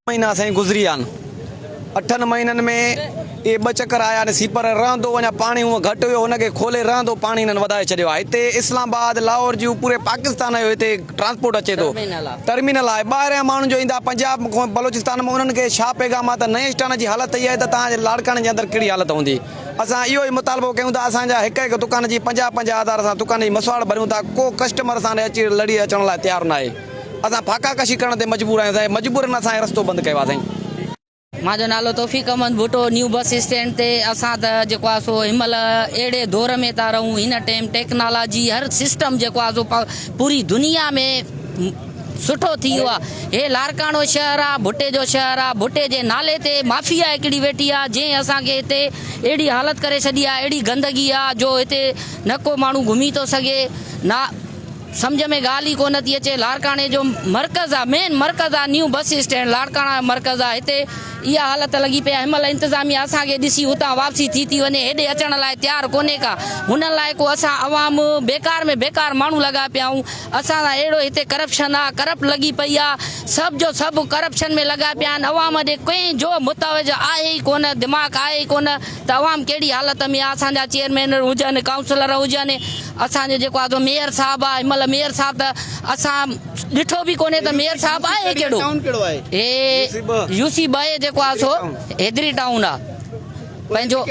महीना से गुजरी आन 8 महीननि में ये 2 चक्कर आया ने सीपर रहंदो वञा पानी हूअं घटि हुयो हुनखे खोले रहंदो पानी हिननि वधाए छॾियो आहे। हिते इस्लामाबाद लाहौर जूं पूरे पाकिस्तान जो हिते ट्रांसपोर्ट अचे थो टर्मिनल आहे ॿाहिरियां माण्हू जो ईंदा पंजाब खां बलोचिस्तान में उन्हनि खे छा पैगाम आहे त नए स्टान जी हालत इहा आहे त तव्हांजे लाड़काणे जे अंदरि कहिड़ी हालत हूंदी। असां इहो ई मुतालबो कयूं था असांजा हिकु दुकान जी 50-50 हज़ार असां दुकान जी मसवाड़ भरियूं था को कस्टमर असां ॾे अची लड़ी अचण लाइ तयारु न आहे। असां फाका कशी करण ते मजबूर आहियूं मजबूरनि असां रस्तो बंदि कयो आहे साईं। मांजो नालो Taufiq Ahmed Bhutto new bus stand ते असां त जेको आहे सो हिनमहिल अहिड़े दौर में था रहूं हिन टाइम टेक्नोलॉजी हर सिस्टम जेको आहे सो पूरी दुनिया में सुठो थी वियो आहे। हे लाड़काणो शहर आहे भुट्टे जो शहर आहे। भुट्टे जे नाले ते माफ़िया हिकिड़ी वेठी आहे जंहिं असांखे हिते अहिड़ी हालत करे छॾी आहे अहिड़ी गंदगी आहे जो हिते न को माण्हू घुमी थो सघे ना समझ में ॻाल्हि ई कोन थी अचे। लाड़काणे जो मर्कज़ आहे मेन मर्कज़ आहे न्यू बस स्टैंड लाड़काणा मर्कज़ आहे। हिते इहा हालत लॻी पई आहे हिनमहिल इंतिज़ामिया असांखे ॾिसी हुतां वापसी थी वञे हेॾे अचण लाइ तयारु कोन्हे का। हुन लाइ को असां अवाम बेकार में बेकार माण्हू लॻा पिया आहियूं। असां सां अहिड़ो हिते करप्शन आहे करप्ट लॻी पई आहे सभु जो सभु करप्शन में लॻा पिया आहिनि। अवाम ॾे कंहिंजो मुतवज आहे ई कोन दिमाग़ आहे ई कोन त अवाम कहिड़ी हालत में आहे। असांजा चेयरमैन हुजनि काउंसलर हुजनि असांजो जेको आहे मेयर साहिबु आहे हिनमहिल मेयर साहिबु त असां ॾिठो बि कोन्हे त मेयर साहिबु आहे कहिड़ो हे यूसी 2 जेको आहे सो हेदरी टाउन आहे पंहिंजो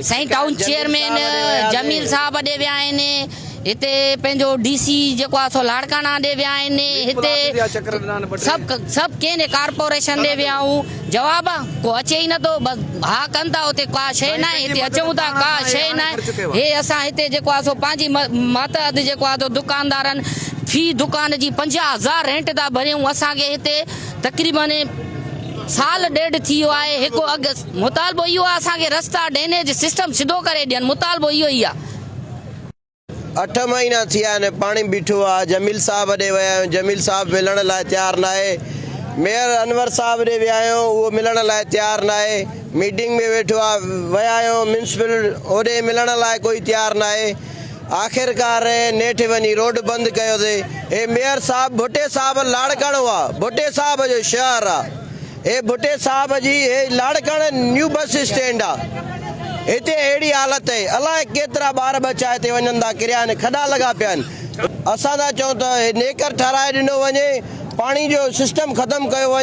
साईं टाउन चेयरमैन जमील साहिबु ॾे विया आहिनि हिते पंहिंजो डीसी जेको आहे सो लाड़काणा ॾे विया आहिनि हिते सभु कंहिं कारपोरेशन ॾे विया आहियूं जवाब को अचे ई नथो बसि हा कनि था हुते का शइ न आहे हिते अचूं था का शइ न आहे। हे असां हिते जेको आहे सो पंहिंजी मातहत जेको आहे सो दुकानदारनि फी दुकान जी 50,000 रेंट था भरियूं। असांखे हिते तक़रीबन साल ॾेढ थी वियो आहे। हिकु अघु मुतालबो इहो आहे असांखे रस्ता ड्रेनेज सिस्टम सिधो करे ॾियनि मुतालबो इहो ई आहे। 8 महीना थी विया आहिनि पाणी बीठो आहे। जमील साहिबु ॾे विया आहियूं जमील साहिबु मिलण लाइ तयारु न आहे। मेयर अनवर साहिबु ॾे विया आहियूं उहो मिलण लाइ तयारु न आहे। मीटिंग में वेठो आहे विया आहियूं म्यूनिसिपल होॾे मिलण लाइ कोई तयारु न आहे। आख़िरकार नेठि वञी रोड बंदि कयोसीं। हे मेयर साहिबु भुट्टे साहिबु लाड़काणो आहे भुट्टे साहिब जो शहर आहे। हे भुट्टे साहिब जी हे लाड़काणे न्यू बस स्टैंड आहे। हिते अहिड़ी हालत आहे अलाए केतिरा ॿार बचा हिते वञनि था किरिया आहिनि खॾा लॻा पिया आहिनि। असां था चऊं त नेकर ठाराए ॾिनो वञे पाणी जो सिस्टम ख़तमु कयो वञे।